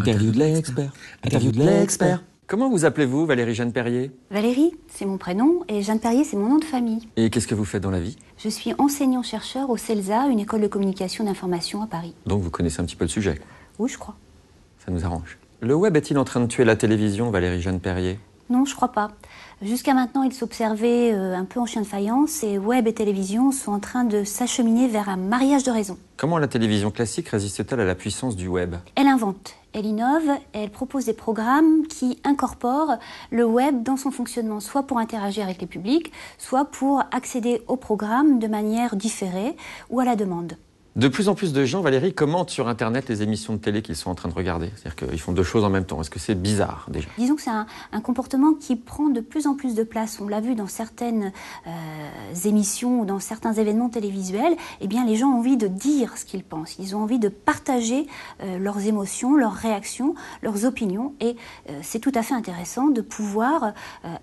Interview de l'expert. Interview de l'expert. Comment vous appelez-vous, Valérie Jeanne Perrier? Valérie, c'est mon prénom, et Jeanne Perrier, c'est mon nom de famille. Et qu'est-ce que vous faites dans la vie? Je suis enseignant-chercheur au CELSA, une école de communication d'information à Paris. Donc vous connaissez un petit peu le sujet? Oui, je crois. Ça nous arrange. Le web est-il en train de tuer la télévision, Valérie Jeanne Perrier? Non, je crois pas. Jusqu'à maintenant, il s'observait un peu en chien de faïence, et web et télévision sont en train de s'acheminer vers un mariage de raisons. Comment la télévision classique résiste-t-elle à la puissance du web? Elle invente, elle innove, elle propose des programmes qui incorporent le web dans son fonctionnement, soit pour interagir avec les publics, soit pour accéder aux programmes de manière différée ou à la demande. De plus en plus de gens, Valérie, commentent sur Internet les émissions de télé qu'ils sont en train de regarder. C'est-à-dire qu'ils font deux choses en même temps. Est-ce que c'est bizarre, déjà? Disons que c'est un comportement qui prend de plus en plus de place. On l'a vu dans certaines émissions ou dans certains événements télévisuels. Eh bien, les gens ont envie de dire ce qu'ils pensent. Ils ont envie de partager leurs émotions, leurs réactions, leurs opinions. Et c'est tout à fait intéressant de pouvoir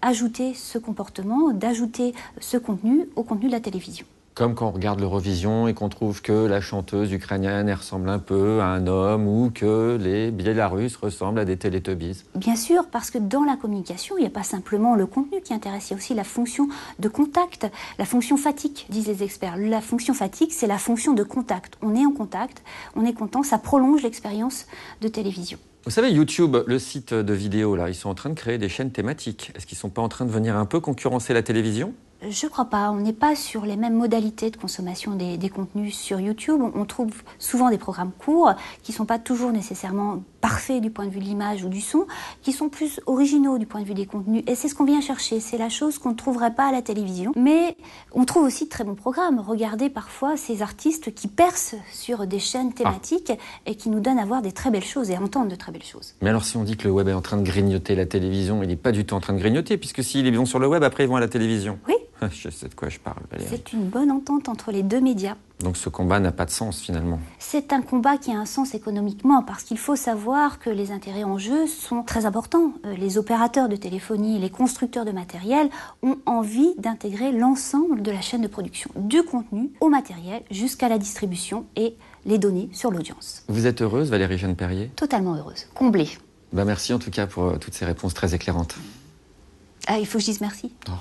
ajouter ce comportement, d'ajouter ce contenu au contenu de la télévision. Comme quand on regarde l'Eurovision et qu'on trouve que la chanteuse ukrainienne elle ressemble un peu à un homme ou que les Biélorusses ressemblent à des Teletubbies. Bien sûr, parce que dans la communication, il n'y a pas simplement le contenu qui intéresse, il y a aussi la fonction de contact, la fonction fatigue, disent les experts. La fonction fatigue, c'est la fonction de contact. On est en contact, on est content, ça prolonge l'expérience de télévision. Vous savez, YouTube, le site de vidéos, là, ils sont en train de créer des chaînes thématiques. Est-ce qu'ils ne sont pas en train de venir un peu concurrencer la télévision? Je crois pas. On n'est pas sur les mêmes modalités de consommation des contenus sur YouTube. On trouve souvent des programmes courts qui sont pas toujours nécessairement parfaits du point de vue de l'image ou du son, qui sont plus originaux du point de vue des contenus. Et c'est ce qu'on vient chercher. C'est la chose qu'on ne trouverait pas à la télévision. Mais on trouve aussi de très bons programmes. Regardez parfois ces artistes qui percent sur des chaînes thématiques et qui nous donnent à voir des très belles choses et à entendre de très belles choses. Mais alors si on dit que le web est en train de grignoter la télévision, il n'est pas du tout en train de grignoter, puisque s'ils vont sur le web, après ils vont à la télévision. Oui. Je sais de quoi je parle, Valérie. C'est une bonne entente entre les deux médias. Donc ce combat n'a pas de sens, finalement. C'est un combat qui a un sens économiquement, parce qu'il faut savoir que les intérêts en jeu sont très importants. Les opérateurs de téléphonie, les constructeurs de matériel ont envie d'intégrer l'ensemble de la chaîne de production, du contenu au matériel, jusqu'à la distribution et les données sur l'audience. Vous êtes heureuse, Valérie Jeanne Perrier? Totalement heureuse, comblée. Merci en tout cas pour toutes ces réponses très éclairantes. Ah, il faut que je dise merci. Oh.